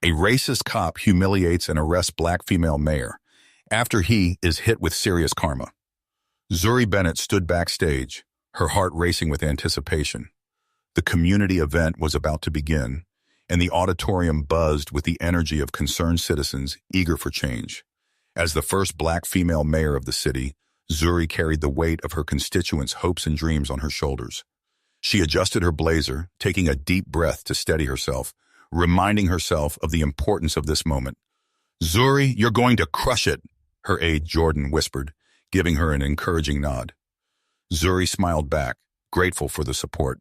A racist cop humiliates and arrests black female mayor after he is hit with serious karma. Zuri Bennett stood backstage, her heart racing with anticipation. The community event was about to begin, and the auditorium buzzed with the energy of concerned citizens eager for change. As the first black female mayor of the city, Zuri carried the weight of her constituents' hopes and dreams on her shoulders. She adjusted her blazer, taking a deep breath to steady herself, reminding herself of the importance of this moment. "Zuri, you're going to crush it," her aide Jordan whispered, giving her an encouraging nod. Zuri smiled back, grateful for the support.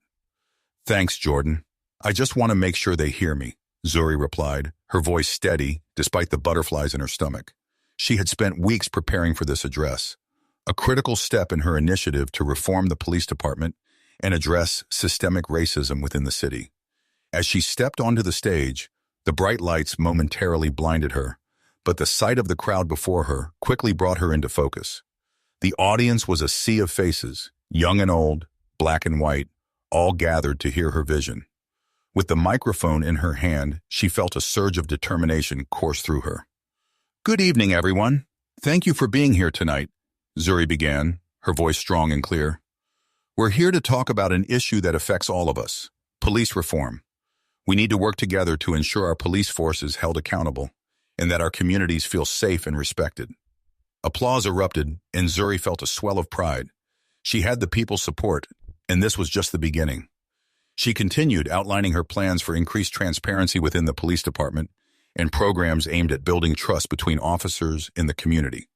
"Thanks, Jordan. I just want to make sure they hear me," Zuri replied, her voice steady despite the butterflies in her stomach. She had spent weeks preparing for this address, a critical step in her initiative to reform the police department and address systemic racism within the city. As she stepped onto the stage, the bright lights momentarily blinded her, but the sight of the crowd before her quickly brought her into focus. The audience was a sea of faces, young and old, black and white, all gathered to hear her vision. With the microphone in her hand, she felt a surge of determination course through her. "Good evening, everyone. Thank you for being here tonight," Zuri began, her voice strong and clear. "We're here to talk about an issue that affects all of us, police reform. We need to work together to ensure our police force is held accountable and that our communities feel safe and respected." Applause erupted, and Zuri felt a swell of pride. She had the people's support, and this was just the beginning. She continued, outlining her plans for increased transparency within the police department and programs aimed at building trust between officers and the community.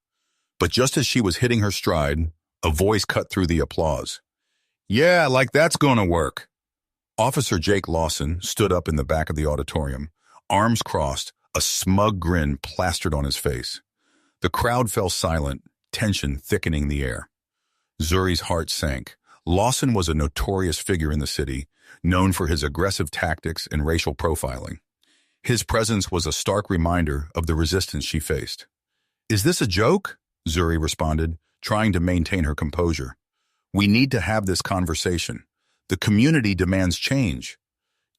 But just as she was hitting her stride, a voice cut through the applause. "Yeah, like that's gonna work." Officer Jake Lawson stood up in the back of the auditorium, arms crossed, a smug grin plastered on his face. The crowd fell silent, tension thickening the air. Zuri's heart sank. Lawson was a notorious figure in the city, known for his aggressive tactics and racial profiling. His presence was a stark reminder of the resistance she faced. "Is this a joke?" Zuri responded, trying to maintain her composure. "We need to have this conversation. The community demands change."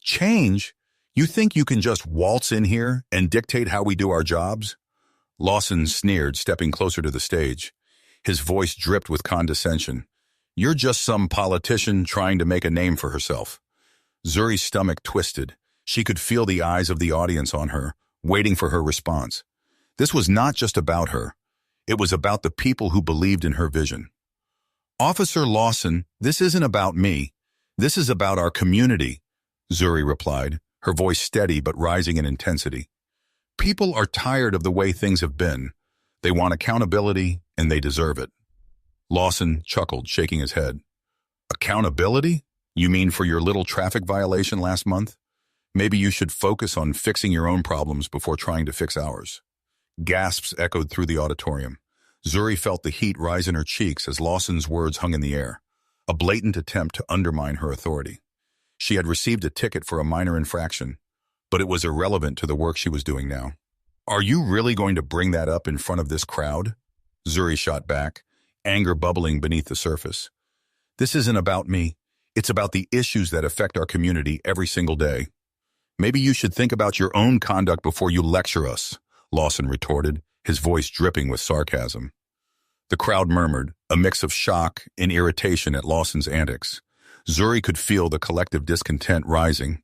"Change? You think you can just waltz in here and dictate how we do our jobs?" Lawson sneered, stepping closer to the stage. His voice dripped with condescension. "You're just some politician trying to make a name for herself." Zuri's stomach twisted. She could feel the eyes of the audience on her, waiting for her response. This was not just about her. It was about the people who believed in her vision. "Officer Lawson, this isn't about me. This is about our community," Zuri replied, her voice steady but rising in intensity. "People are tired of the way things have been. They want accountability, and they deserve it." Lawson chuckled, shaking his head. "Accountability? You mean for your little traffic violation last month? Maybe you should focus on fixing your own problems before trying to fix ours." Gasps echoed through the auditorium. Zuri felt the heat rise in her cheeks as Lawson's words hung in the air, a blatant attempt to undermine her authority. She had received a ticket for a minor infraction, but it was irrelevant to the work she was doing now. "Are you really going to bring that up in front of this crowd?" Zuri shot back, anger bubbling beneath the surface. "This isn't about me. It's about the issues that affect our community every single day. Maybe you should think about your own conduct before you lecture us," Lawson retorted, his voice dripping with sarcasm. The crowd murmured, a mix of shock and irritation at Lawson's antics. Zuri could feel the collective discontent rising,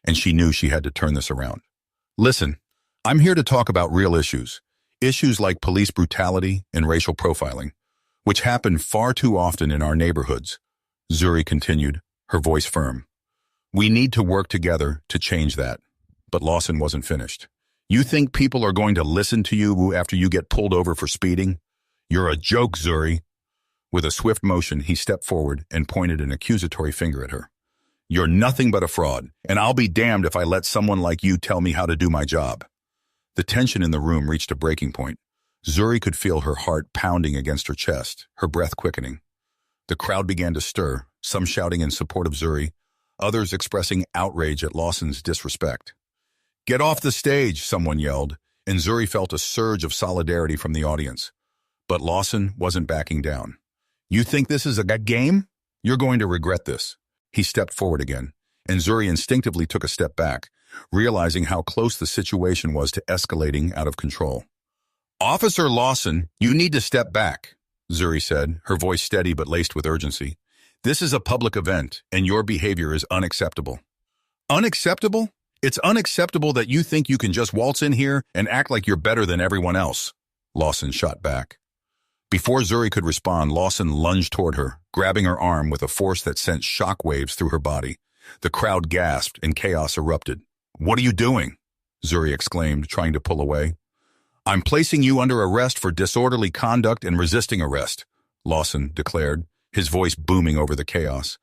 and she knew she had to turn this around. "Listen, I'm here to talk about real issues. Issues like police brutality and racial profiling, which happen far too often in our neighborhoods," Zuri continued, her voice firm. "We need to work together to change that." But Lawson wasn't finished. "You think people are going to listen to you after you get pulled over for speeding? You're a joke, Zuri." With a swift motion, he stepped forward and pointed an accusatory finger at her. "You're nothing but a fraud, and I'll be damned if I let someone like you tell me how to do my job." The tension in the room reached a breaking point. Zuri could feel her heart pounding against her chest, her breath quickening. The crowd began to stir, some shouting in support of Zuri, others expressing outrage at Lawson's disrespect. "Get off the stage," someone yelled, and Zuri felt a surge of solidarity from the audience. But Lawson wasn't backing down. "You think this is a game? You're going to regret this." He stepped forward again, and Zuri instinctively took a step back, realizing how close the situation was to escalating out of control. "Officer Lawson, you need to step back," Zuri said, her voice steady but laced with urgency. "This is a public event, and your behavior is unacceptable." "Unacceptable? It's unacceptable that you think you can just waltz in here and act like you're better than everyone else," Lawson shot back. Before Zuri could respond, Lawson lunged toward her, grabbing her arm with a force that sent shockwaves through her body. The crowd gasped and chaos erupted. "What are you doing?" Zuri exclaimed, trying to pull away. "I'm placing you under arrest for disorderly conduct and resisting arrest," Lawson declared, his voice booming over the chaos.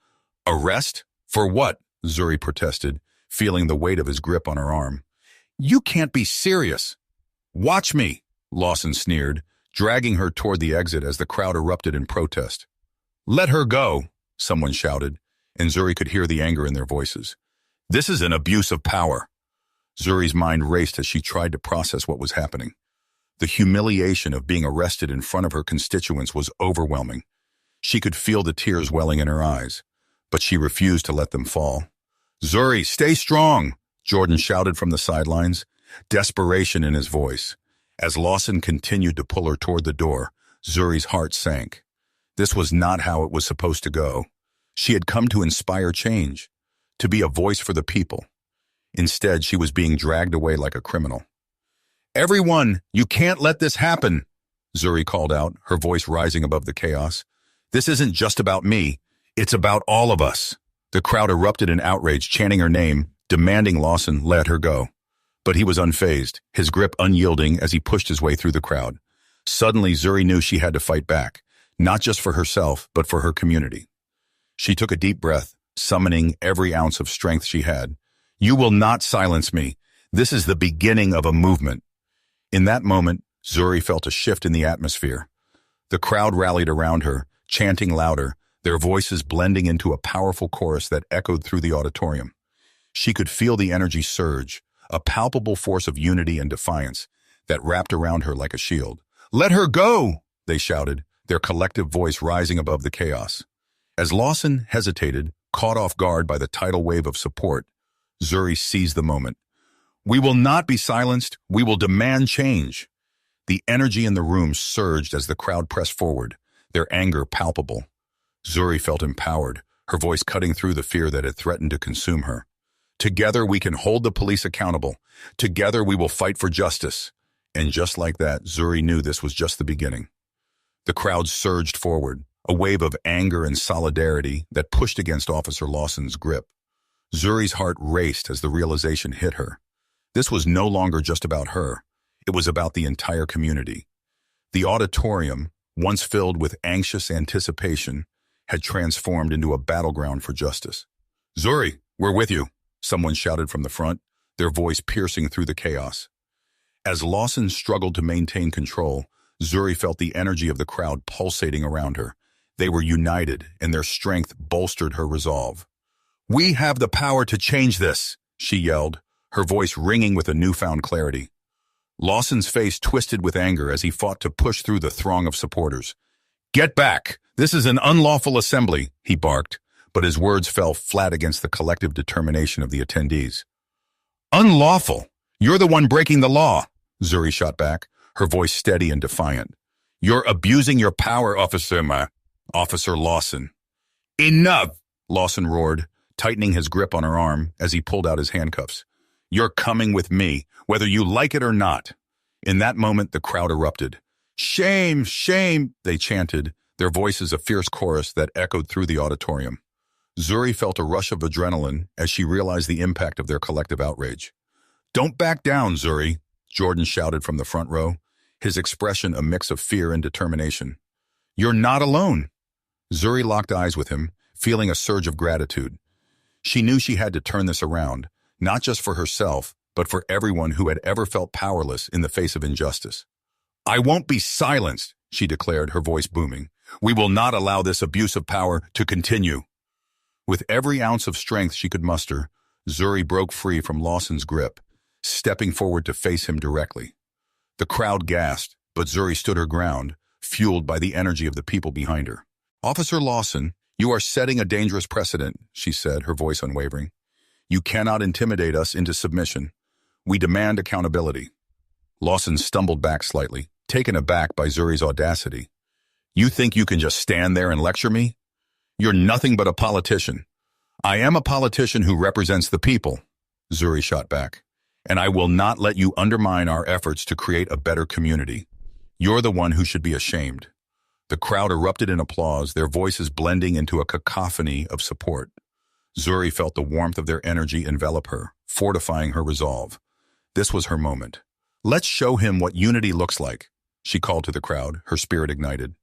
"Arrest? For what?" Zuri protested, feeling the weight of his grip on her arm. "You can't be serious." "Watch me," Lawson sneered, dragging her toward the exit as the crowd erupted in protest. "Let her go," someone shouted, and Zuri could hear the anger in their voices. "This is an abuse of power." Zuri's mind raced as she tried to process what was happening. The humiliation of being arrested in front of her constituents was overwhelming. She could feel the tears welling in her eyes, but she refused to let them fall. "Zuri, stay strong," Jordan shouted from the sidelines, desperation in his voice. As Lawson continued to pull her toward the door, Zuri's heart sank. This was not how it was supposed to go. She had come to inspire change, to be a voice for the people. Instead, she was being dragged away like a criminal. "Everyone, you can't let this happen," Zuri called out, her voice rising above the chaos. "This isn't just about me. It's about all of us." The crowd erupted in outrage, chanting her name, demanding Lawson let her go. But he was unfazed, his grip unyielding as he pushed his way through the crowd. Suddenly, Zuri knew she had to fight back, not just for herself, but for her community. She took a deep breath, summoning every ounce of strength she had. "You will not silence me. This is the beginning of a movement." In that moment, Zuri felt a shift in the atmosphere. The crowd rallied around her, chanting louder, their voices blending into a powerful chorus that echoed through the auditorium. She could feel the energy surge, a palpable force of unity and defiance that wrapped around her like a shield. "Let her go!" they shouted, their collective voice rising above the chaos. As Lawson hesitated, caught off guard by the tidal wave of support, Zuri seized the moment. "We will not be silenced. We will demand change." The energy in the room surged as the crowd pressed forward, their anger palpable. Zuri felt empowered, her voice cutting through the fear that had threatened to consume her. "Together we can hold the police accountable. Together we will fight for justice." And just like that, Zuri knew this was just the beginning. The crowd surged forward, a wave of anger and solidarity that pushed against Officer Lawson's grip. Zuri's heart raced as the realization hit her. This was no longer just about her. It was about the entire community. The auditorium, once filled with anxious anticipation, had transformed into a battleground for justice. "Zuri, we're with you," someone shouted from the front, their voice piercing through the chaos. As Lawson struggled to maintain control, Zuri felt the energy of the crowd pulsating around her. They were united, and their strength bolstered her resolve. "We have the power to change this," she yelled, her voice ringing with a newfound clarity. Lawson's face twisted with anger as he fought to push through the throng of supporters. "Get back! This is an unlawful assembly," he barked, but his words fell flat against the collective determination of the attendees. "Unlawful? You're the one breaking the law," Zuri shot back, her voice steady and defiant. "You're abusing your power, Officer Lawson." "Enough!" Lawson roared, tightening his grip on her arm as he pulled out his handcuffs. "You're coming with me, whether you like it or not." In that moment, the crowd erupted. "Shame, shame," they chanted, their voices a fierce chorus that echoed through the auditorium. Zuri felt a rush of adrenaline as she realized the impact of their collective outrage. "Don't back down, Zuri," Jordan shouted from the front row, his expression a mix of fear and determination. "You're not alone." Zuri locked eyes with him, feeling a surge of gratitude. She knew she had to turn this around, not just for herself, but for everyone who had ever felt powerless in the face of injustice. "I won't be silenced," she declared, her voice booming. "We will not allow this abuse of power to continue." With every ounce of strength she could muster, Zuri broke free from Lawson's grip, stepping forward to face him directly. The crowd gasped, but Zuri stood her ground, fueled by the energy of the people behind her. "Officer Lawson, you are setting a dangerous precedent," she said, her voice unwavering. You cannot intimidate us into submission. We demand accountability. Lawson stumbled back slightly, taken aback by Zuri's audacity. You think you can just stand there and lecture me? You're nothing but a politician. I am a politician who represents the people, Zuri shot back, and I will not let you undermine our efforts to create a better community. You're the one who should be ashamed. The crowd erupted in applause, their voices blending into a cacophony of support. Zuri felt the warmth of their energy envelop her, fortifying her resolve. This was her moment. Let's show him what unity looks like, she called to the crowd, her spirit ignited.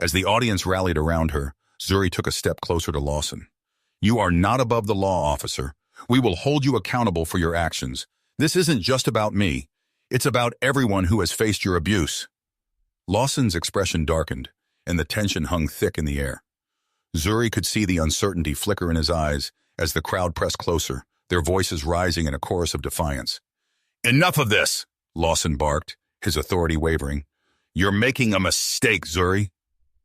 As the audience rallied around her, Zuri took a step closer to Lawson. You are not above the law, officer. We will hold you accountable for your actions. This isn't just about me. It's about everyone who has faced your abuse. Lawson's expression darkened, and the tension hung thick in the air. Zuri could see the uncertainty flicker in his eyes as the crowd pressed closer, their voices rising in a chorus of defiance. Enough of this, Lawson barked, his authority wavering. You're making a mistake, Zuri.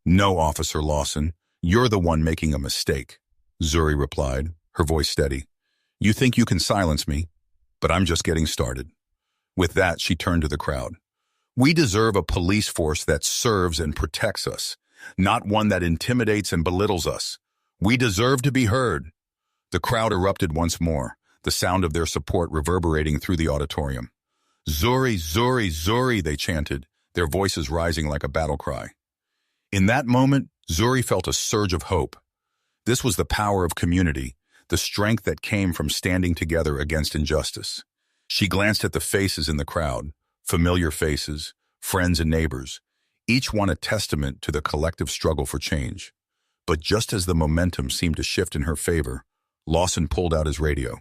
No, Officer Lawson, you're the one making a mistake, Zuri replied, her voice steady. You think you can silence me, but I'm just getting started. With that, she turned to the crowd. We deserve a police force that serves and protects us, not one that intimidates and belittles us. We deserve to be heard. The crowd erupted once more, the sound of their support reverberating through the auditorium. Zuri, Zuri, Zuri, they chanted, their voices rising like a battle cry. In that moment, Zuri felt a surge of hope. This was the power of community, the strength that came from standing together against injustice. She glanced at the faces in the crowd, familiar faces, friends and neighbors, each one a testament to the collective struggle for change. But just as the momentum seemed to shift in her favor, Lawson pulled out his radio.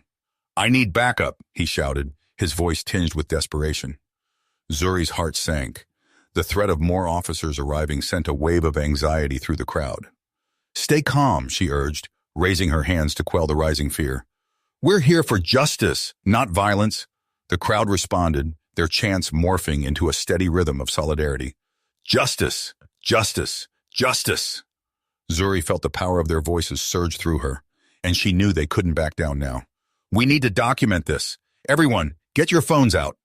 I need backup, he shouted, his voice tinged with desperation. Zuri's heart sank. The threat of more officers arriving sent a wave of anxiety through the crowd. Stay calm, she urged, raising her hands to quell the rising fear. We're here for justice, not violence. The crowd responded, their chants morphing into a steady rhythm of solidarity. Justice! Justice! Justice! Zuri felt the power of their voices surge through her, and she knew they couldn't back down now. We need to document this. Everyone, get your phones out.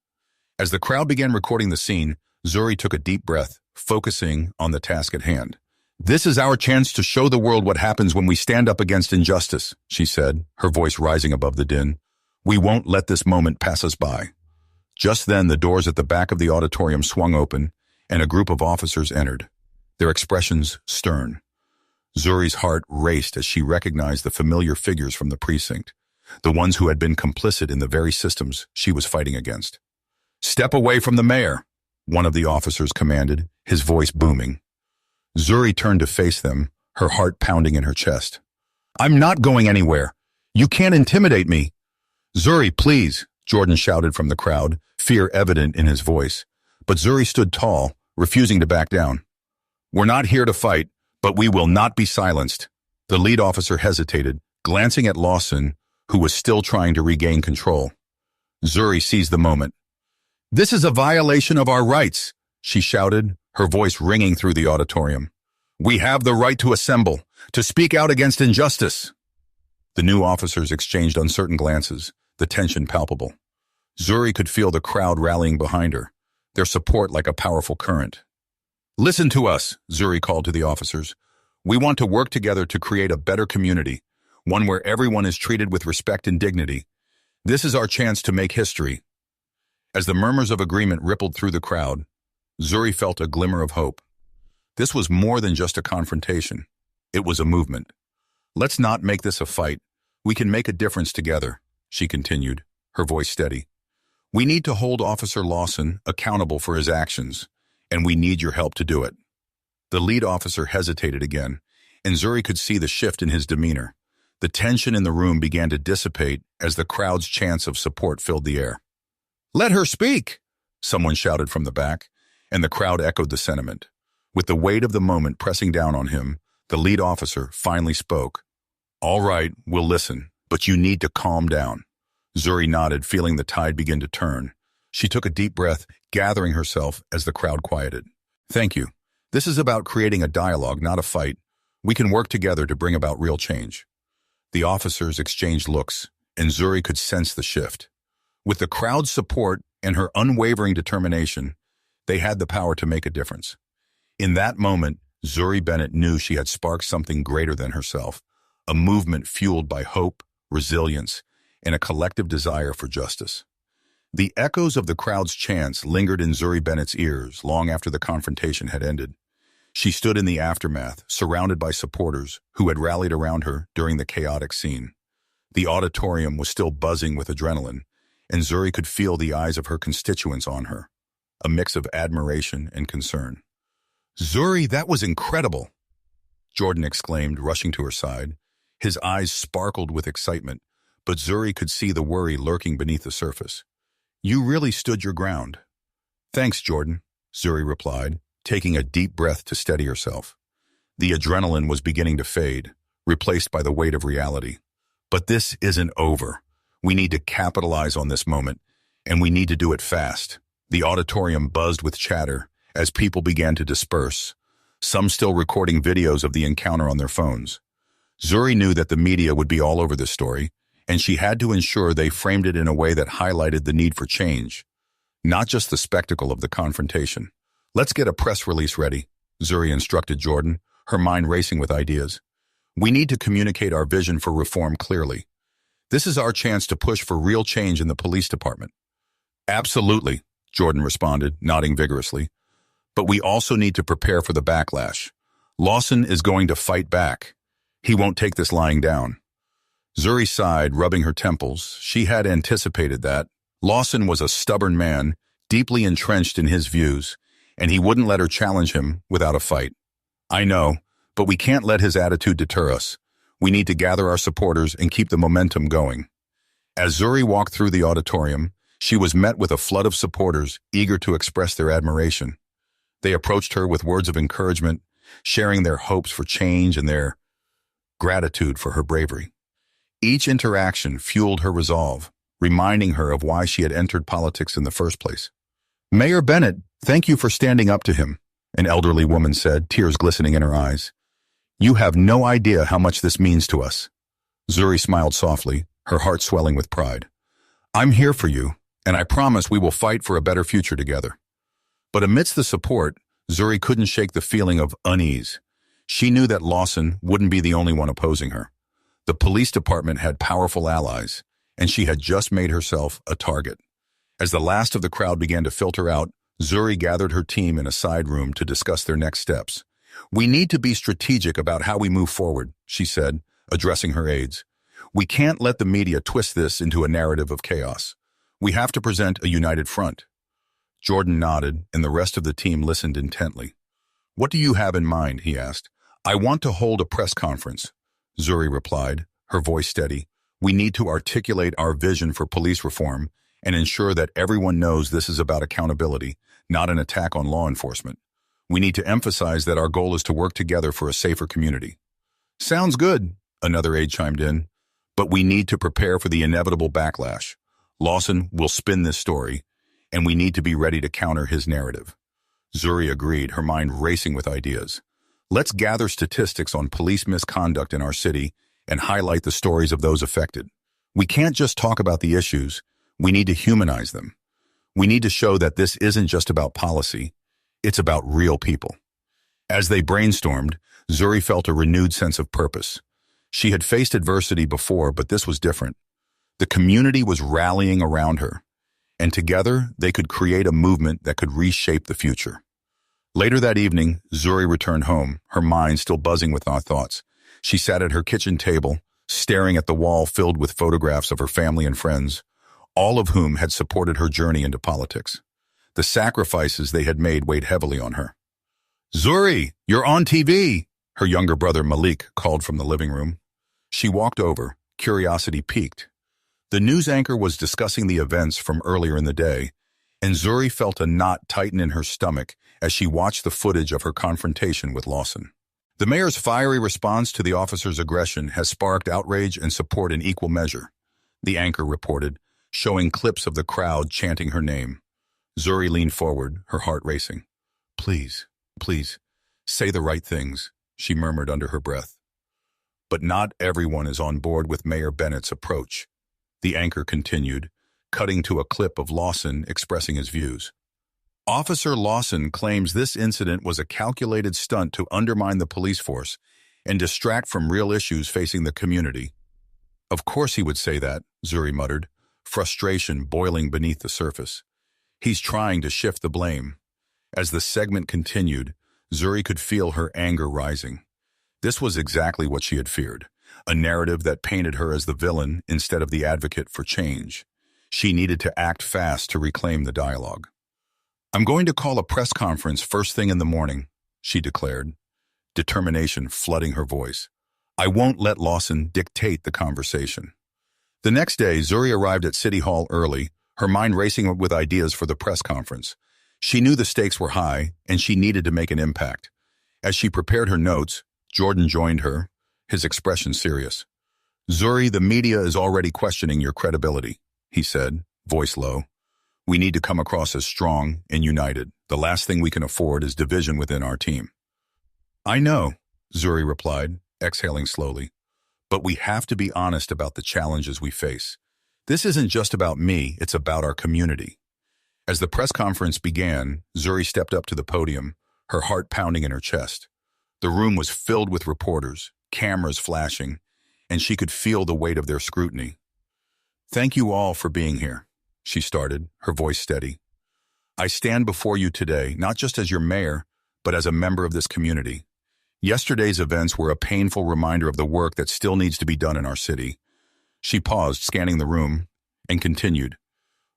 As the crowd began recording the scene, Zuri took a deep breath, focusing on the task at hand. This is our chance to show the world what happens when we stand up against injustice, she said, her voice rising above the din. We won't let this moment pass us by. Just then, the doors at the back of the auditorium swung open, and a group of officers entered, their expressions stern. Zuri's heart raced as she recognized the familiar figures from the precinct, the ones who had been complicit in the very systems she was fighting against. Step away from the mayor, one of the officers commanded, his voice booming. Zuri turned to face them, her heart pounding in her chest. I'm not going anywhere. You can't intimidate me. Zuri, please, Jordan shouted from the crowd, fear evident in his voice. But Zuri stood tall, refusing to back down. We're not here to fight, but we will not be silenced. The lead officer hesitated, glancing at Lawson, who was still trying to regain control. Zuri seized the moment. This is a violation of our rights, she shouted, her voice ringing through the auditorium. We have the right to assemble, to speak out against injustice. The new officers exchanged uncertain glances, the tension palpable. Zuri could feel the crowd rallying behind her, their support like a powerful current. Listen to us, Zuri called to the officers. We want to work together to create a better community, one where everyone is treated with respect and dignity. This is our chance to make history. As the murmurs of agreement rippled through the crowd, Zuri felt a glimmer of hope. This was more than just a confrontation. It was a movement. Let's not make this a fight. We can make a difference together, she continued, her voice steady. We need to hold Officer Lawson accountable for his actions, and we need your help to do it. The lead officer hesitated again, and Zuri could see the shift in his demeanor. The tension in the room began to dissipate as the crowd's chants of support filled the air. Let her speak, someone shouted from the back, and the crowd echoed the sentiment. With the weight of the moment pressing down on him, the lead officer finally spoke. All right, we'll listen, but you need to calm down. Zuri nodded, feeling the tide begin to turn. She took a deep breath, gathering herself as the crowd quieted. Thank you. This is about creating a dialogue, not a fight. We can work together to bring about real change. The officers exchanged looks, and Zuri could sense the shift. With the crowd's support and her unwavering determination, they had the power to make a difference. In that moment, Zuri Bennett knew she had sparked something greater than herself, a movement fueled by hope, resilience, and a collective desire for justice. The echoes of the crowd's chants lingered in Zuri Bennett's ears long after the confrontation had ended. She stood in the aftermath, surrounded by supporters who had rallied around her during the chaotic scene. The auditorium was still buzzing with adrenaline, and Zuri could feel the eyes of her constituents on her, a mix of admiration and concern. "Zuri, that was incredible!" Jordan exclaimed, rushing to her side. His eyes sparkled with excitement, but Zuri could see the worry lurking beneath the surface. "You really stood your ground." "Thanks, Jordan," Zuri replied, taking a deep breath to steady herself. The adrenaline was beginning to fade, replaced by the weight of reality. But this isn't over. We need to capitalize on this moment, and we need to do it fast. The auditorium buzzed with chatter as people began to disperse, some still recording videos of the encounter on their phones. Zuri knew that the media would be all over this story, and she had to ensure they framed it in a way that highlighted the need for change, not just the spectacle of the confrontation. "Let's get a press release ready," Zuri instructed Jordan, her mind racing with ideas. "We need to communicate our vision for reform clearly. This is our chance to push for real change in the police department." "Absolutely," Jordan responded, nodding vigorously. "But we also need to prepare for the backlash. Lawson is going to fight back. He won't take this lying down." Zuri sighed, rubbing her temples. She had anticipated that. Lawson was a stubborn man, deeply entrenched in his views, and he wouldn't let her challenge him without a fight. "I know, but we can't let his attitude deter us. We need to gather our supporters and keep the momentum going." As Zuri walked through the auditorium, she was met with a flood of supporters eager to express their admiration. They approached her with words of encouragement, sharing their hopes for change and their gratitude for her bravery. Each interaction fueled her resolve, reminding her of why she had entered politics in the first place. "Mayor Bennett, thank you for standing up to him," an elderly woman said, tears glistening in her eyes. "You have no idea how much this means to us." Zuri smiled softly, her heart swelling with pride. "I'm here for you, and I promise we will fight for a better future together." But amidst the support, Zuri couldn't shake the feeling of unease. She knew that Lawson wouldn't be the only one opposing her. The police department had powerful allies, and she had just made herself a target. As the last of the crowd began to filter out, Zuri gathered her team in a side room to discuss their next steps. "We need to be strategic about how we move forward," she said, addressing her aides. "We can't let the media twist this into a narrative of chaos. We have to present a united front." Jordan nodded, and the rest of the team listened intently. "What do you have in mind?" he asked. "I want to hold a press conference," Zuri replied, her voice steady. "We need to articulate our vision for police reform and ensure that everyone knows this is about accountability, not an attack on law enforcement. We need to emphasize that our goal is to work together for a safer community." "Sounds good," another aide chimed in. "But we need to prepare for the inevitable backlash. Lawson will spin this story, and we need to be ready to counter his narrative." Zuri agreed, her mind racing with ideas. "Let's gather statistics on police misconduct in our city and highlight the stories of those affected. We can't just talk about the issues, we need to humanize them. We need to show that this isn't just about policy, it's about real people." As they brainstormed, Zuri felt a renewed sense of purpose. She had faced adversity before, but this was different. The community was rallying around her, and together they could create a movement that could reshape the future. Later that evening, Zuri returned home, her mind still buzzing with thoughts. She sat at her kitchen table, staring at the wall filled with photographs of her family and friends, all of whom had supported her journey into politics. The sacrifices they had made weighed heavily on her. "Zuri, you're on TV!" her younger brother Malik called from the living room. She walked over, curiosity piqued. The news anchor was discussing the events from earlier in the day, and Zuri felt a knot tighten in her stomach as she watched the footage of her confrontation with Lawson. "The mayor's fiery response to the officer's aggression has sparked outrage and support in equal measure," the anchor reported, showing clips of the crowd chanting her name. Zuri leaned forward, her heart racing. Please, say the right things," she murmured under her breath. "But not everyone is on board with Mayor Bennett's approach," The anchor continued, cutting to a clip of Lawson expressing his views. Officer Lawson claims this incident was a calculated stunt to undermine the police force and distract from real issues facing the community. Of course he would say that, Zuri muttered, frustration boiling beneath the surface. He's trying to shift the blame. As the segment continued, Zuri could feel her anger rising. This was exactly what she had feared, a narrative that painted her as the villain instead of the advocate for change. She needed to act fast to reclaim the dialogue. "I'm going to call a press conference first thing in the morning," she declared, determination flooding her voice. "I won't let Lawson dictate the conversation." The next day, Zuri arrived at City Hall early, her mind racing with ideas for the press conference. She knew the stakes were high, and she needed to make an impact. As she prepared her notes, Jordan joined her, his expression serious. "Zuri, the media is already questioning your credibility," he said, voice low. "We need to come across as strong and united. The last thing we can afford is division within our team." "I know," Zuri replied, exhaling slowly. "But we have to be honest about the challenges we face. This isn't just about me, it's about our community." As the press conference began, Zuri stepped up to the podium, her heart pounding in her chest. The room was filled with reporters, cameras flashing, and she could feel the weight of their scrutiny. "Thank you all for being here," she started, her voice steady. "I stand before you today, not just as your mayor, but as a member of this community. Yesterday's events were a painful reminder of the work that still needs to be done in our city." She paused, scanning the room, and continued.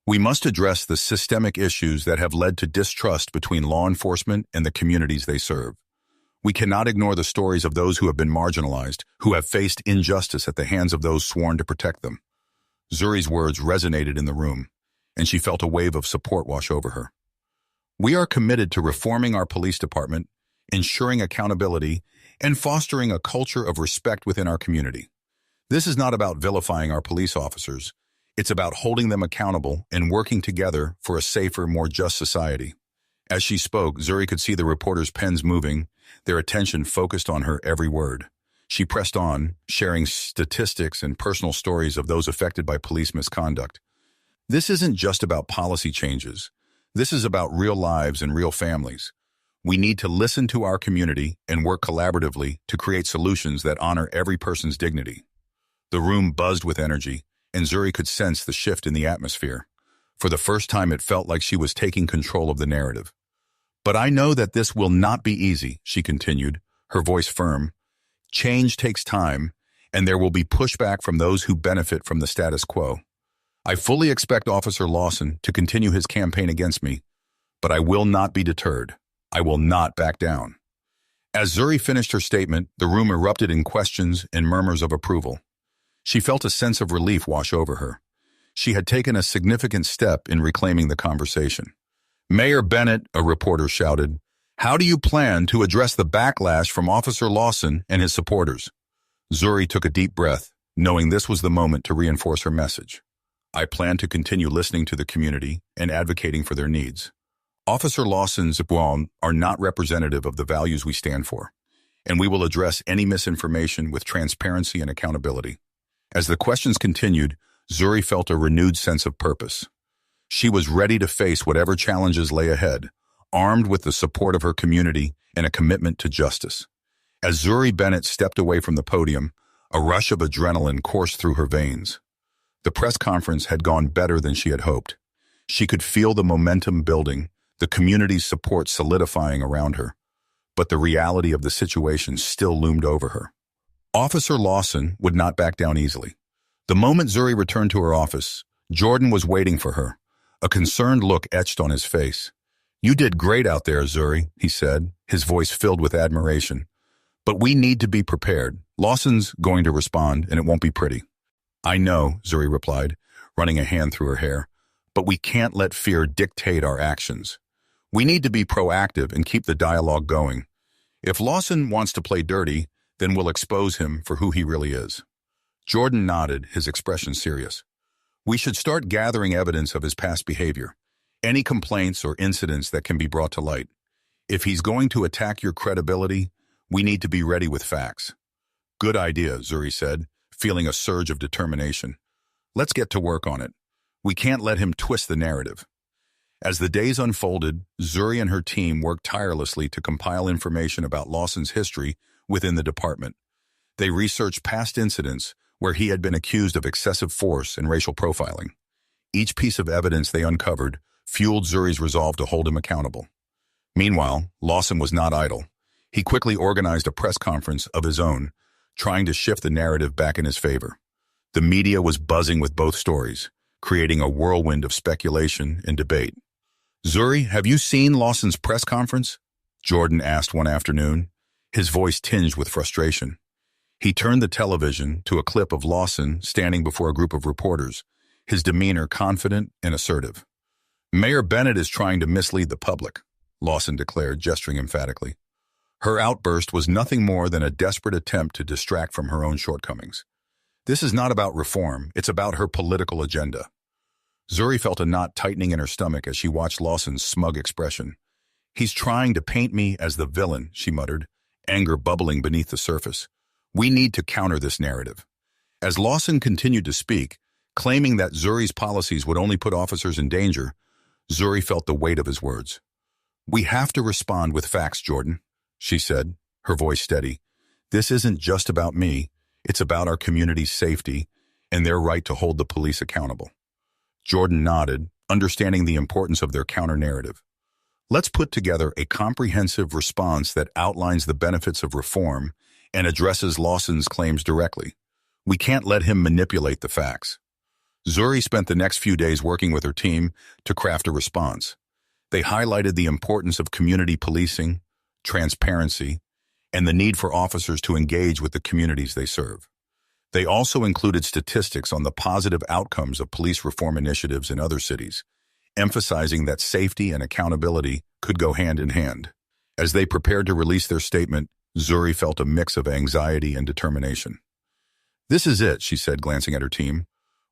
"We must address the systemic issues that have led to distrust between law enforcement and the communities they serve. We cannot ignore the stories of those who have been marginalized, who have faced injustice at the hands of those sworn to protect them." Zuri's words resonated in the room, and she felt a wave of support wash over her. "We are committed to reforming our police department, ensuring accountability, and fostering a culture of respect within our community. This is not about vilifying our police officers. It's about holding them accountable and working together for a safer, more just society." As she spoke, Zuri could see the reporters' pens moving, their attention focused on her every word. She pressed on, sharing statistics and personal stories of those affected by police misconduct. "This isn't just about policy changes. This is about real lives and real families. We need to listen to our community and work collaboratively to create solutions that honor every person's dignity." The room buzzed with energy, and Zuri could sense the shift in the atmosphere. For the first time, it felt like she was taking control of the narrative. "But I know that this will not be easy," she continued, her voice firm. "Change takes time, and there will be pushback from those who benefit from the status quo. I fully expect Officer Lawson to continue his campaign against me, but I will not be deterred. I will not back down." As Zuri finished her statement, the room erupted in questions and murmurs of approval. She felt a sense of relief wash over her. She had taken a significant step in reclaiming the conversation. "Mayor Bennett," a reporter shouted, "how do you plan to address the backlash from Officer Lawson and his supporters?" Zuri took a deep breath, knowing this was the moment to reinforce her message. "I plan to continue listening to the community and advocating for their needs. Officer Lawson's opinions are not representative of the values we stand for, and we will address any misinformation with transparency and accountability." As the questions continued, Zuri felt a renewed sense of purpose. She was ready to face whatever challenges lay ahead, armed with the support of her community and a commitment to justice. As Zuri Bennett stepped away from the podium, a rush of adrenaline coursed through her veins. The press conference had gone better than she had hoped. She could feel the momentum building, the community's support solidifying around her. But the reality of the situation still loomed over her. Officer Lawson would not back down easily. The moment Zuri returned to her office, Jordan was waiting for her, a concerned look etched on his face. "You did great out there, Zuri," he said, his voice filled with admiration. "But we need to be prepared. Lawson's going to respond, and it won't be pretty." "I know," Zuri replied, running a hand through her hair, "but we can't let fear dictate our actions. We need to be proactive and keep the dialogue going. If Lawson wants to play dirty, then we'll expose him for who he really is." Jordan nodded, his expression serious. "We should start gathering evidence of his past behavior, any complaints or incidents that can be brought to light. If he's going to attack your credibility, we need to be ready with facts." "Good idea," Zuri said, feeling a surge of determination. Let's get to work on it. We can't let him twist the narrative. As the days unfolded, Zuri and her team worked tirelessly to compile information about Lawson's history within the department. They researched past incidents where he had been accused of excessive force and racial profiling. Each piece of evidence they uncovered fueled Zuri's resolve to hold him accountable. Meanwhile, Lawson was not idle. He quickly organized a press conference of his own, trying to shift the narrative back in his favor. The media was buzzing with both stories, creating a whirlwind of speculation and debate. "Zuri, have you seen Lawson's press conference?" Jordan asked one afternoon, his voice tinged with frustration. He turned the television to a clip of Lawson standing before a group of reporters, his demeanor confident and assertive. "Mayor Bennett is trying to mislead the public," Lawson declared, gesturing emphatically. Her outburst was nothing more than a desperate attempt to distract from her own shortcomings. This is not about reform, it's about her political agenda. Zuri felt a knot tightening in her stomach as she watched Lawson's smug expression. "He's trying to paint me as the villain," she muttered, anger bubbling beneath the surface. "We need to counter this narrative." As Lawson continued to speak, claiming that Zuri's policies would only put officers in danger, Zuri felt the weight of his words. "We have to respond with facts, Jordan," she said, her voice steady. "This isn't just about me, it's about our community's safety and their right to hold the police accountable." Jordan nodded, understanding the importance of their counter-narrative. "Let's put together a comprehensive response that outlines the benefits of reform and addresses Lawson's claims directly. We can't let him manipulate the facts." Zuri spent the next few days working with her team to craft a response. They highlighted the importance of community policing, transparency, and the need for officers to engage with the communities they serve. They also included statistics on the positive outcomes of police reform initiatives in other cities, emphasizing that safety and accountability could go hand in hand. As they prepared to release their statement, Zuri felt a mix of anxiety and determination. "This is it," she said, glancing at her team.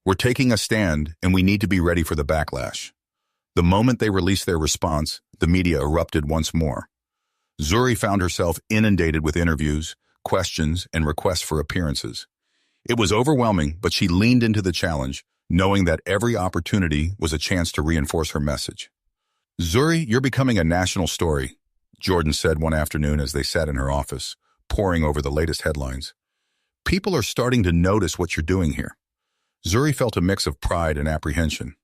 "We're taking a stand, and we need to be ready for the backlash." The moment they released their response, the media erupted once more. Zuri found herself inundated with interviews, questions, and requests for appearances. It was overwhelming, but she leaned into the challenge, knowing that every opportunity was a chance to reinforce her message. "Zuri, you're becoming a national story," Jordan said one afternoon as they sat in her office, poring over the latest headlines. "People are starting to notice what you're doing here." Zuri felt a mix of pride and apprehension.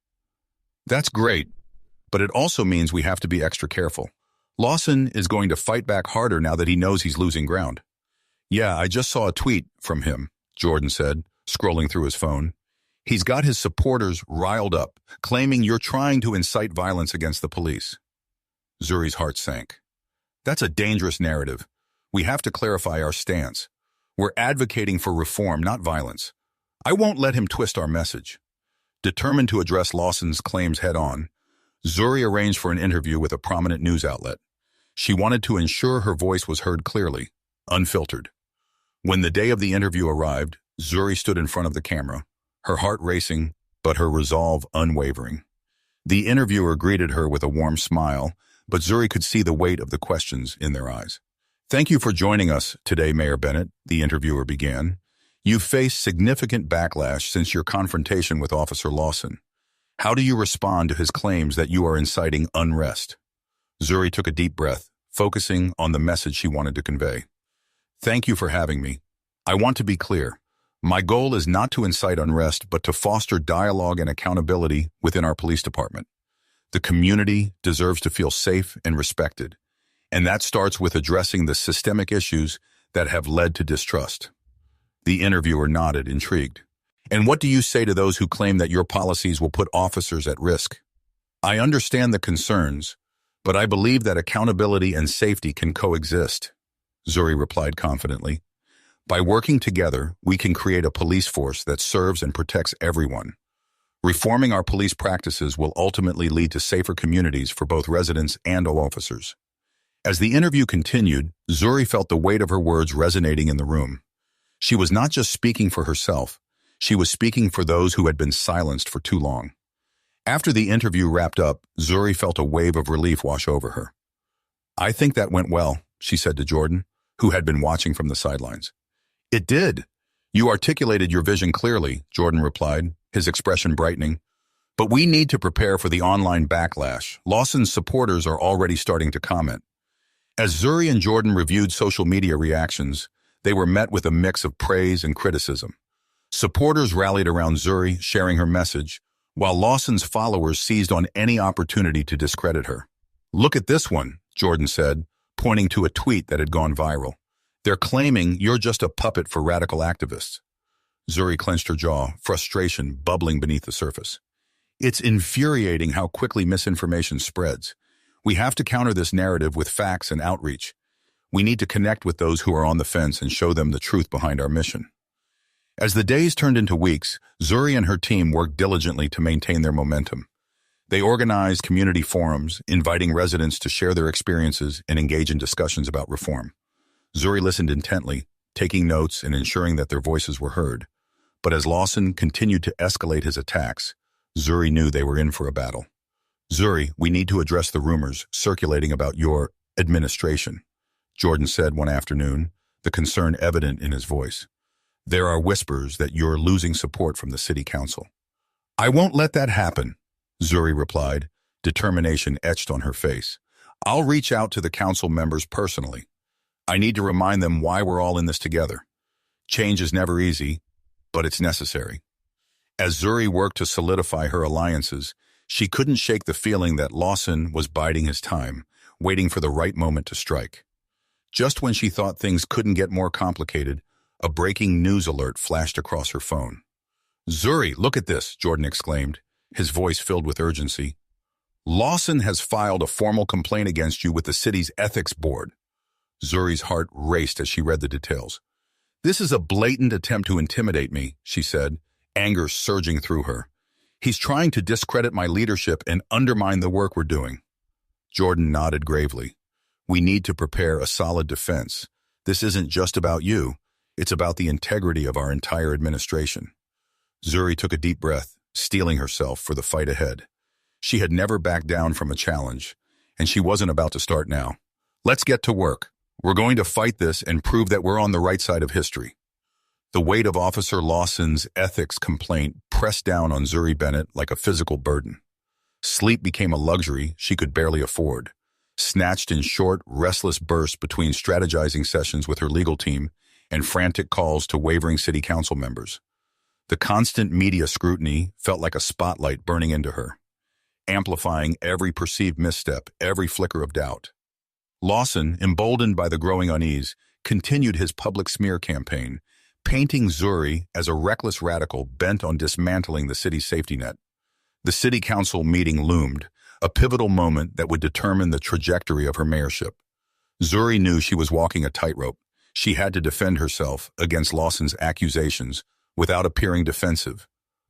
"That's great, but it also means we have to be extra careful. Lawson is going to fight back harder now that he knows he's losing ground." "Yeah, I just saw a tweet from him," Jordan said, scrolling through his phone. "He's got his supporters riled up, claiming you're trying to incite violence against the police." Zuri's heart sank. "That's a dangerous narrative. We have to clarify our stance. We're advocating for reform, not violence. I won't let him twist our message." Determined to address Lawson's claims head-on, Zuri arranged for an interview with a prominent news outlet. She wanted to ensure her voice was heard clearly, unfiltered. When the day of the interview arrived, Zuri stood in front of the camera, her heart racing, but her resolve unwavering. The interviewer greeted her with a warm smile, but Zuri could see the weight of the questions in their eyes. "Thank you for joining us today, Mayor Bennett," the interviewer began. "You've faced significant backlash since your confrontation with Officer Lawson. How do you respond to his claims that you are inciting unrest?" Zuri took a deep breath, focusing on the message she wanted to convey. "Thank you for having me. I want to be clear. My goal is not to incite unrest, but to foster dialogue and accountability within our police department. The community deserves to feel safe and respected, and that starts with addressing the systemic issues that have led to distrust." The interviewer nodded, intrigued. "And what do you say to those who claim that your policies will put officers at risk?" "I understand the concerns, but I believe that accountability and safety can coexist," Zuri replied confidently. "By working together, we can create a police force that serves and protects everyone. Reforming our police practices will ultimately lead to safer communities for both residents and all officers." As the interview continued, Zuri felt the weight of her words resonating in the room. She was not just speaking for herself, she was speaking for those who had been silenced for too long. After the interview wrapped up, Zuri felt a wave of relief wash over her. "I think that went well," she said to Jordan, who had been watching from the sidelines. "It did. You articulated your vision clearly," Jordan replied, his expression brightening. But we need to prepare for the online backlash. Lawson's supporters are already starting to comment. As Zuri and Jordan reviewed social media reactions, they were met with a mix of praise and criticism. Supporters rallied around Zuri, sharing her message, while Lawson's followers seized on any opportunity to discredit her. "Look at this one," Jordan said, pointing to a tweet that had gone viral. "They're claiming you're just a puppet for radical activists." Zuri clenched her jaw, frustration bubbling beneath the surface. "It's infuriating how quickly misinformation spreads. We have to counter this narrative with facts and outreach. We need to connect with those who are on the fence and show them the truth behind our mission." As the days turned into weeks, Zuri and her team worked diligently to maintain their momentum. They organized community forums, inviting residents to share their experiences and engage in discussions about reform. Zuri listened intently, taking notes and ensuring that their voices were heard. But as Lawson continued to escalate his attacks, Zuri knew they were in for a battle. "Zuri, we need to address the rumors circulating about your administration," Jordan said one afternoon, the concern evident in his voice. "There are whispers that you're losing support from the city council." "I won't let that happen," Zuri replied, determination etched on her face. "I'll reach out to the council members personally. I need to remind them why we're all in this together. Change is never easy, but it's necessary." As Zuri worked to solidify her alliances, she couldn't shake the feeling that Lawson was biding his time, waiting for the right moment to strike. Just when she thought things couldn't get more complicated, a breaking news alert flashed across her phone. "Zuri, look at this," Jordan exclaimed, his voice filled with urgency. "Lawson has filed a formal complaint against you with the city's ethics board." Zuri's heart raced as she read the details. "This is a blatant attempt to intimidate me," she said, anger surging through her. "He's trying to discredit my leadership and undermine the work we're doing." Jordan nodded gravely. "We need to prepare a solid defense. This isn't just about you. It's about the integrity of our entire administration." Zuri took a deep breath, steeling herself for the fight ahead. She had never backed down from a challenge, and she wasn't about to start now. "Let's get to work. We're going to fight this and prove that we're on the right side of history." The weight of Officer Lawson's ethics complaint pressed down on Zuri Bennett like a physical burden. Sleep became a luxury she could barely afford, snatched in short, restless bursts between strategizing sessions with her legal team and frantic calls to wavering city council members. The constant media scrutiny felt like a spotlight burning into her, amplifying every perceived misstep, every flicker of doubt. Lawson, emboldened by the growing unease, continued his public smear campaign, painting Zuri as a reckless radical bent on dismantling the city's safety net. The city council meeting loomed, a pivotal moment that would determine the trajectory of her mayorship. Zuri knew she was walking a tightrope. She had to defend herself against Lawson's accusations without appearing defensive,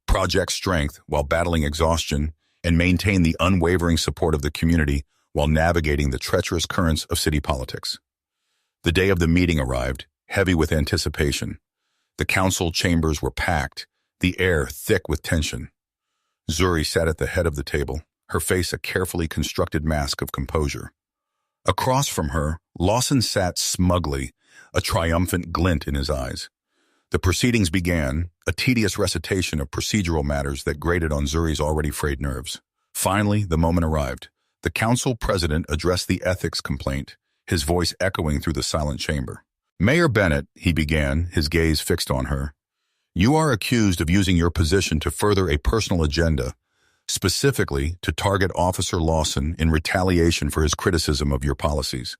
project strength while battling exhaustion, and maintain the unwavering support of the community while navigating the treacherous currents of city politics. The day of the meeting arrived, heavy with anticipation. The council chambers were packed, the air thick with tension. Zuri sat at the head of the table, her face a carefully constructed mask of composure. Across from her, Lawson sat smugly, a triumphant glint in his eyes. The proceedings began, a tedious recitation of procedural matters that grated on Zuri's already frayed nerves. Finally, the moment arrived. The council president addressed the ethics complaint, his voice echoing through the silent chamber. "Mayor Bennett," he began, his gaze fixed on her, "you are accused of using your position to further a personal agenda, specifically to target Officer Lawson in retaliation for his criticism of your policies."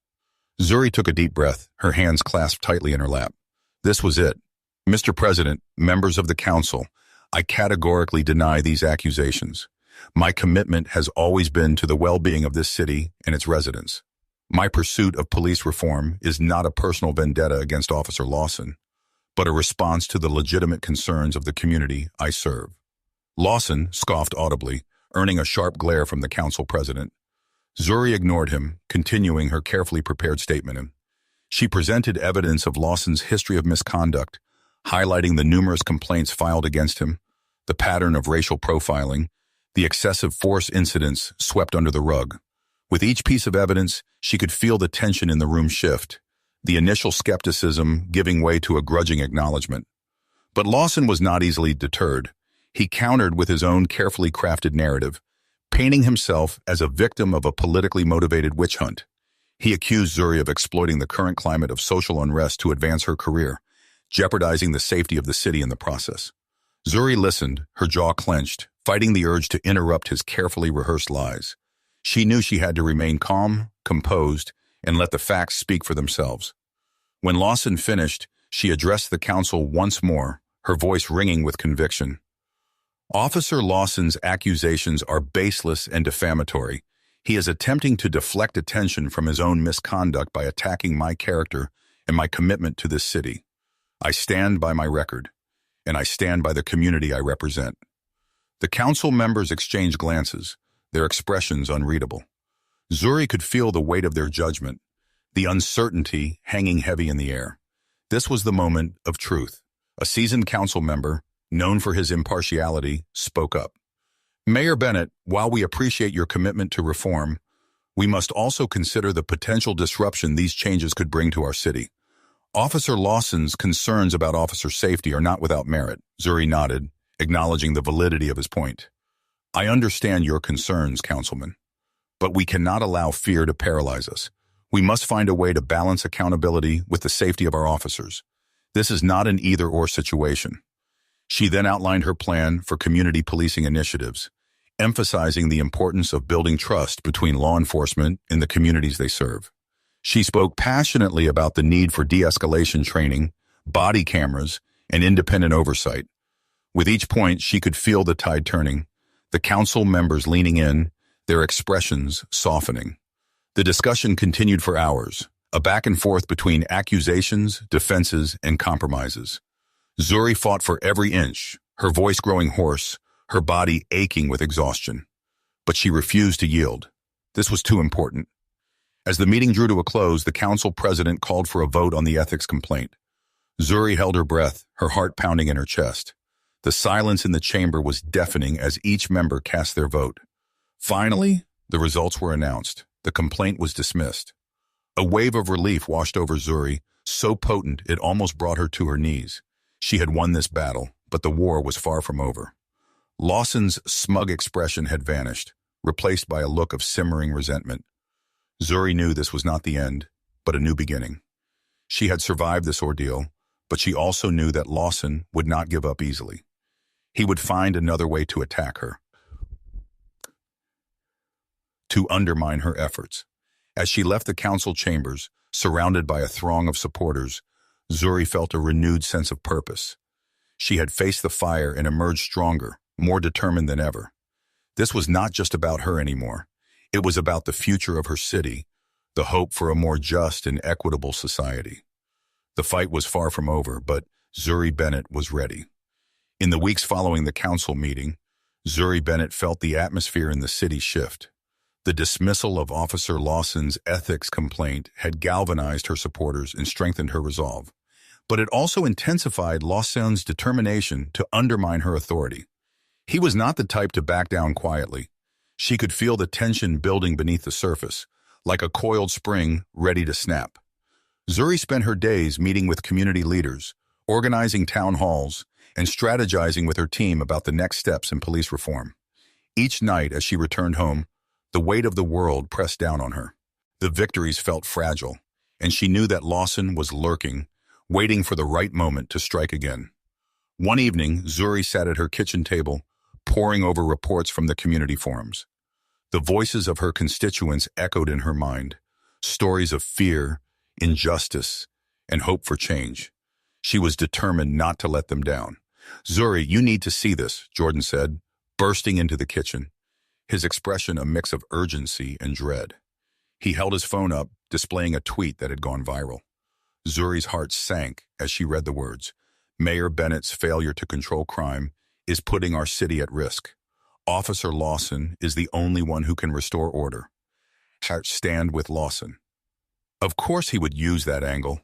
Zuri took a deep breath, her hands clasped tightly in her lap. This was it. "Mr. President, members of the council, I categorically deny these accusations. My commitment has always been to the well-being of this city and its residents. My pursuit of police reform is not a personal vendetta against Officer Lawson, but a response to the legitimate concerns of the community I serve." Lawson scoffed audibly, earning a sharp glare from the council president. Zuri ignored him, continuing her carefully prepared statement. She presented evidence of Lawson's history of misconduct, highlighting the numerous complaints filed against him, the pattern of racial profiling, the excessive force incidents swept under the rug. With each piece of evidence, she could feel the tension in the room shift, the initial skepticism giving way to a grudging acknowledgement. But Lawson was not easily deterred. He countered with his own carefully crafted narrative, painting himself as a victim of a politically motivated witch hunt. He accused Zuri of exploiting the current climate of social unrest to advance her career, jeopardizing the safety of the city in the process. Zuri listened, her jaw clenched, fighting the urge to interrupt his carefully rehearsed lies. She knew she had to remain calm, composed, and let the facts speak for themselves. When Lawson finished, she addressed the council once more, her voice ringing with conviction. Officer Lawson's accusations are baseless and defamatory. He is attempting to deflect attention from his own misconduct by attacking my character and my commitment to this city. I stand by my record, and I stand by the community I represent. The council members exchanged glances, their expressions unreadable. Zuri could feel the weight of their judgment, the uncertainty hanging heavy in the air. This was the moment of truth. A seasoned council member, known for his impartiality, spoke up. Mayor Bennett, while we appreciate your commitment to reform, we must also consider the potential disruption these changes could bring to our city. Officer Lawson's concerns about officer safety are not without merit. Zuri nodded, acknowledging the validity of his point. I understand your concerns, Councilman, but we cannot allow fear to paralyze us. We must find a way to balance accountability with the safety of our officers. This is not an either-or situation. She then outlined her plan for community policing initiatives, emphasizing the importance of building trust between law enforcement and the communities they serve. She spoke passionately about the need for de-escalation training, body cameras, and independent oversight. With each point, she could feel the tide turning, the council members leaning in, their expressions softening. The discussion continued for hours, a back and forth between accusations, defenses, and compromises. Zuri fought for every inch, her voice growing hoarse, her body aching with exhaustion. But she refused to yield. This was too important. As the meeting drew to a close, the council president called for a vote on the ethics complaint. Zuri held her breath, her heart pounding in her chest. The silence in the chamber was deafening as each member cast their vote. Finally, the results were announced. The complaint was dismissed. A wave of relief washed over Zuri, so potent it almost brought her to her knees. She had won this battle, but the war was far from over. Lawson's smug expression had vanished, replaced by a look of simmering resentment. Zuri knew this was not the end, but a new beginning. She had survived this ordeal, but she also knew that Lawson would not give up easily. He would find another way to attack her, to undermine her efforts. As she left the council chambers, surrounded by a throng of supporters, Zuri felt a renewed sense of purpose. She had faced the fire and emerged stronger, more determined than ever. This was not just about her anymore. It was about the future of her city, the hope for a more just and equitable society. The fight was far from over, but Zuri Bennett was ready. In the weeks following the council meeting, Zuri Bennett felt the atmosphere in the city shift. The dismissal of Officer Lawson's ethics complaint had galvanized her supporters and strengthened her resolve. But it also intensified Lawson's determination to undermine her authority. He was not the type to back down quietly. She could feel the tension building beneath the surface, like a coiled spring ready to snap. Zuri spent her days meeting with community leaders, organizing town halls, and strategizing with her team about the next steps in police reform. Each night as she returned home, the weight of the world pressed down on her. The victories felt fragile, and she knew that Lawson was lurking, waiting for the right moment to strike again. One evening, Zuri sat at her kitchen table, poring over reports from the community forums. The voices of her constituents echoed in her mind, stories of fear, injustice, and hope for change. She was determined not to let them down. "Zuri, you need to see this," Jordan said, bursting into the kitchen, his expression a mix of urgency and dread. He held his phone up, displaying a tweet that had gone viral. Zuri's heart sank as she read the words, "Mayor Bennett's failure to control crime is putting our city at risk. Officer Lawson is the only one who can restore order. Stand with Lawson." Of course he would use that angle,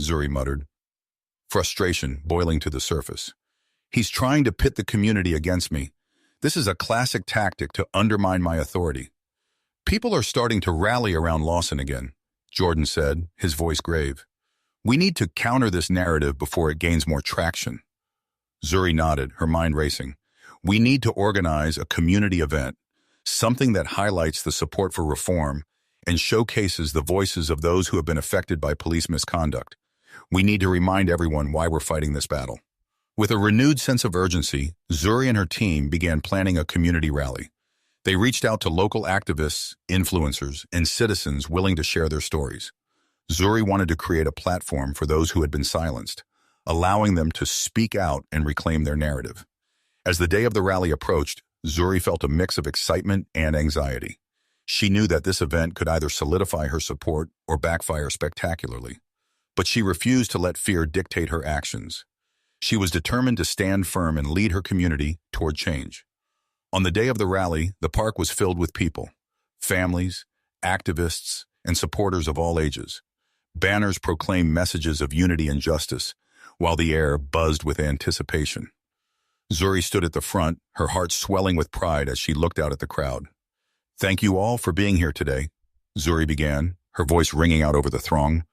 Zuri muttered, frustration boiling to the surface. He's trying to pit the community against me. This is a classic tactic to undermine my authority. People are starting to rally around Lawson again, Jordan said, his voice grave. We need to counter this narrative before it gains more traction. Zuri nodded, her mind racing. We need to organize a community event, something that highlights the support for reform and showcases the voices of those who have been affected by police misconduct. We need to remind everyone why we're fighting this battle. With a renewed sense of urgency, Zuri and her team began planning a community rally. They reached out to local activists, influencers, and citizens willing to share their stories. Zuri wanted to create a platform for those who had been silenced, allowing them to speak out and reclaim their narrative. As the day of the rally approached, Zuri felt a mix of excitement and anxiety. She knew that this event could either solidify her support or backfire spectacularly. But she refused to let fear dictate her actions. She was determined to stand firm and lead her community toward change. On the day of the rally, the park was filled with people, families, activists, and supporters of all ages. Banners proclaimed messages of unity and justice, while the air buzzed with anticipation. Zuri stood at the front, her heart swelling with pride as she looked out at the crowd. "Thank you all for being here today," Zuri began, her voice ringing out over the throng.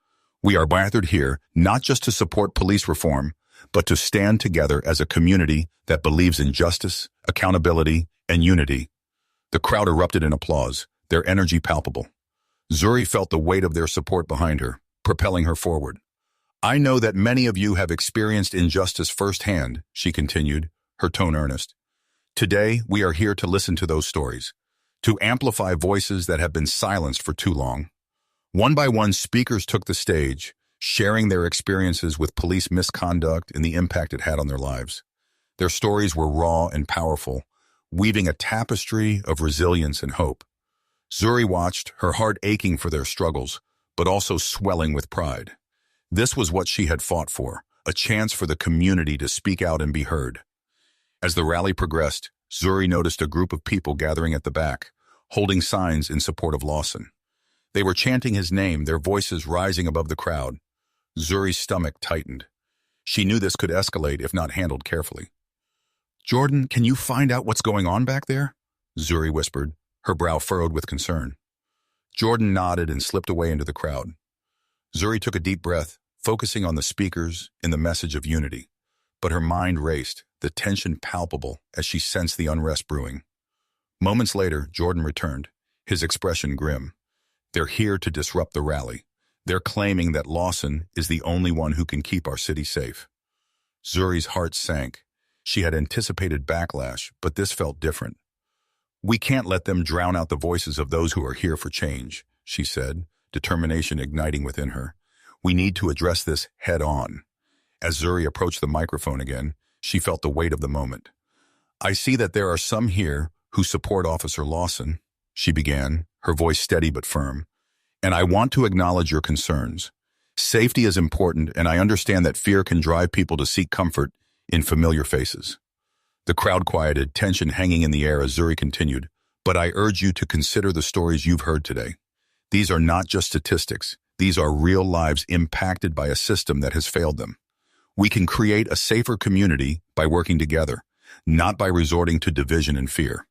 "We are gathered here not just to support police reform, but to stand together as a community that believes in justice, accountability, and unity." The crowd erupted in applause, their energy palpable. Zuri felt the weight of their support behind her, propelling her forward. "I know that many of you have experienced injustice firsthand," she continued, her tone earnest. "Today, we are here to listen to those stories, to amplify voices that have been silenced for too long." One by one, speakers took the stage, sharing their experiences with police misconduct and the impact it had on their lives. Their stories were raw and powerful, weaving a tapestry of resilience and hope. Zuri watched, her heart aching for their struggles, but also swelling with pride. This was what she had fought for, a chance for the community to speak out and be heard. As the rally progressed, Zuri noticed a group of people gathering at the back, holding signs in support of Lawson. They were chanting his name, their voices rising above the crowd. Zuri's stomach tightened. She knew this could escalate if not handled carefully. "Jordan, can you find out what's going on back there?" Zuri whispered, her brow furrowed with concern. Jordan nodded and slipped away into the crowd. Zuri took a deep breath, focusing on the speakers and the message of unity. But her mind raced, the tension palpable as she sensed the unrest brewing. Moments later, Jordan returned, his expression grim. "They're here to disrupt the rally. They're claiming that Lawson is the only one who can keep our city safe." Zuri's heart sank. She had anticipated backlash, but this felt different. "We can't let them drown out the voices of those who are here for change," she said, determination igniting within her. "We need to address this head on." As Zuri approached the microphone again, she felt the weight of the moment. "I see that there are some here who support Officer Lawson," she began, her voice steady but firm. "And I want to acknowledge your concerns. Safety is important, and I understand that fear can drive people to seek comfort in familiar faces." The crowd quieted, tension hanging in the air as Zuri continued. "But I urge you to consider the stories you've heard today. These are not just statistics. These are real lives impacted by a system that has failed them. We can create a safer community by working together, not by resorting to division and fear."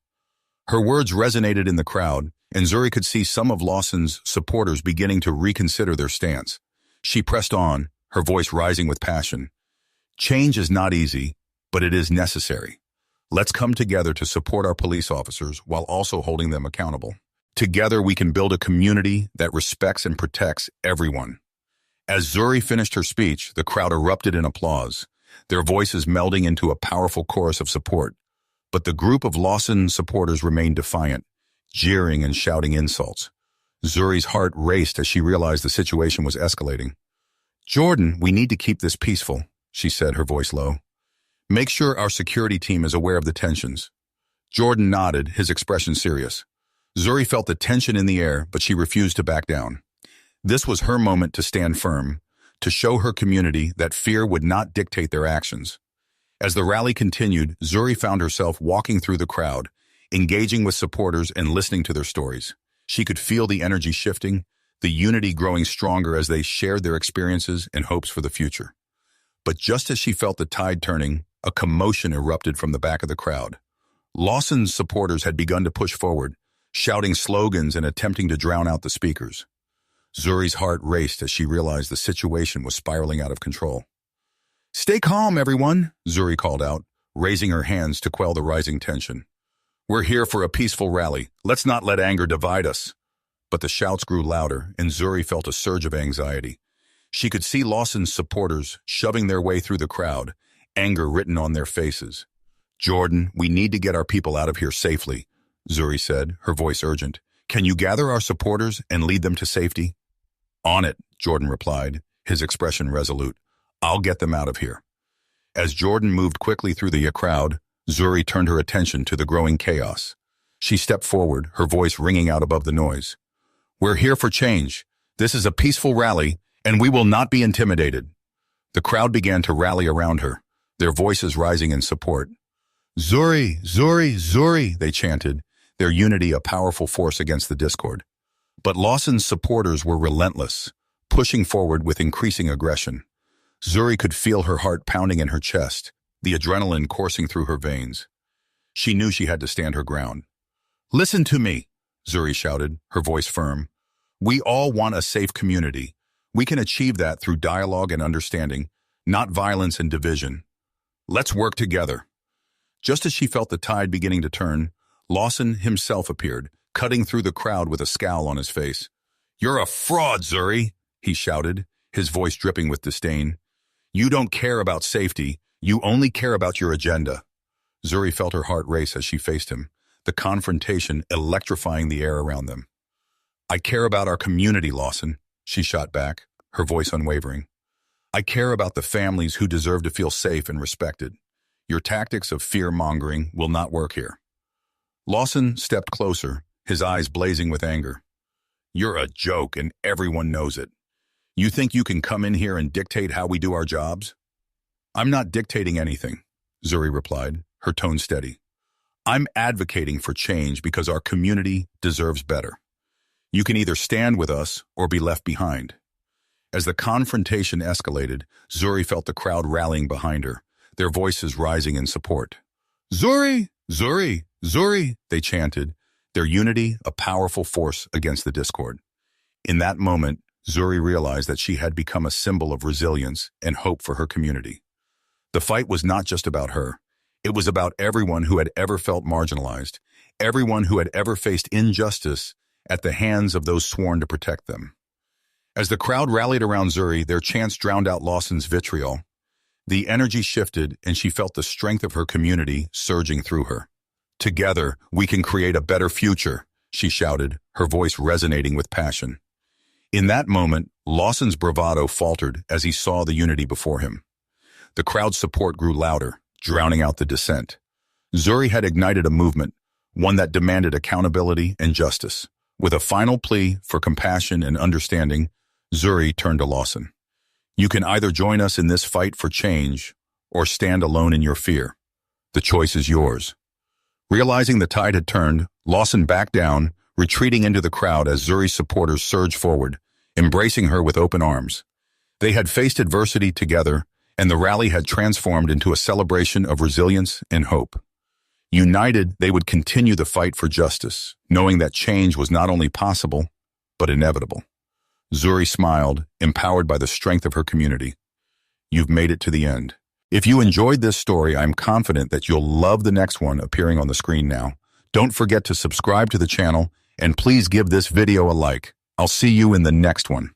Her words resonated in the crowd, and Zuri could see some of Lawson's supporters beginning to reconsider their stance. She pressed on, her voice rising with passion. "Change is not easy, but it is necessary. Let's come together to support our police officers while also holding them accountable. Together we can build a community that respects and protects everyone." As Zuri finished her speech, the crowd erupted in applause, their voices melding into a powerful chorus of support. But the group of Lawson supporters remained defiant, jeering and shouting insults. Zuri's heart raced as she realized the situation was escalating. "Jordan, we need to keep this peaceful," she said, her voice low. "Make sure our security team is aware of the tensions." Jordan nodded, his expression serious. Zuri felt the tension in the air, but she refused to back down. This was her moment to stand firm, to show her community that fear would not dictate their actions. As the rally continued, Zuri found herself walking through the crowd, engaging with supporters and listening to their stories. She could feel the energy shifting, the unity growing stronger as they shared their experiences and hopes for the future. But just as she felt the tide turning, a commotion erupted from the back of the crowd. Lawson's supporters had begun to push forward, shouting slogans and attempting to drown out the speakers. Zuri's heart raced as she realized the situation was spiraling out of control. "Stay calm, everyone," Zuri called out, raising her hands to quell the rising tension. "We're here for a peaceful rally. Let's not let anger divide us." But the shouts grew louder, and Zuri felt a surge of anxiety. She could see Lawson's supporters shoving their way through the crowd, anger written on their faces. "Jordan, we need to get our people out of here safely," Zuri said, her voice urgent. "Can you gather our supporters and lead them to safety?" "On it," Jordan replied, his expression resolute. "I'll get them out of here." As Jordan moved quickly through the crowd, Zuri turned her attention to the growing chaos. She stepped forward, her voice ringing out above the noise. "We're here for change. This is a peaceful rally, and we will not be intimidated." The crowd began to rally around her, their voices rising in support. "Zuri, Zuri, Zuri," they chanted, their unity a powerful force against the discord. But Lawson's supporters were relentless, pushing forward with increasing aggression. Zuri could feel her heart pounding in her chest, the adrenaline coursing through her veins. She knew she had to stand her ground. "Listen to me," Zuri shouted, her voice firm. "We all want a safe community. We can achieve that through dialogue and understanding, not violence and division. Let's work together." Just as she felt the tide beginning to turn, Lawson himself appeared, cutting through the crowd with a scowl on his face. "You're a fraud, Zuri," he shouted, his voice dripping with disdain. "You don't care about safety. You only care about your agenda." Zuri felt her heart race as she faced him, the confrontation electrifying the air around them. "I care about our community, Lawson," she shot back, her voice unwavering. "I care about the families who deserve to feel safe and respected. Your tactics of fear-mongering will not work here." Lawson stepped closer, his eyes blazing with anger. "You're a joke, and everyone knows it. You think you can come in here and dictate how we do our jobs?" "I'm not dictating anything," Zuri replied, her tone steady. "I'm advocating for change because our community deserves better. You can either stand with us or be left behind." As the confrontation escalated, Zuri felt the crowd rallying behind her, their voices rising in support. "Zuri! Zuri! Zuri!" they chanted, their unity a powerful force against the discord. In that moment, Zuri realized that she had become a symbol of resilience and hope for her community. The fight was not just about her. It was about everyone who had ever felt marginalized, everyone who had ever faced injustice at the hands of those sworn to protect them. As the crowd rallied around Zuri, their chants drowned out Lawson's vitriol. The energy shifted, and she felt the strength of her community surging through her. "Together, we can create a better future," she shouted, her voice resonating with passion. In that moment, Lawson's bravado faltered as he saw the unity before him. The crowd's support grew louder, drowning out the dissent. Zuri had ignited a movement, one that demanded accountability and justice. With a final plea for compassion and understanding, Zuri turned to Lawson. "You can either join us in this fight for change or stand alone in your fear. The choice is yours." Realizing the tide had turned, Lawson backed down, retreating into the crowd as Zuri's supporters surged forward, embracing her with open arms. They had faced adversity together, and the rally had transformed into a celebration of resilience and hope. United, they would continue the fight for justice, knowing that change was not only possible, but inevitable. Zuri smiled, empowered by the strength of her community. "You've made it to the end." If you enjoyed this story, I'm confident that you'll love the next one appearing on the screen now. Don't forget to subscribe to the channel, and please give this video a like. I'll see you in the next one.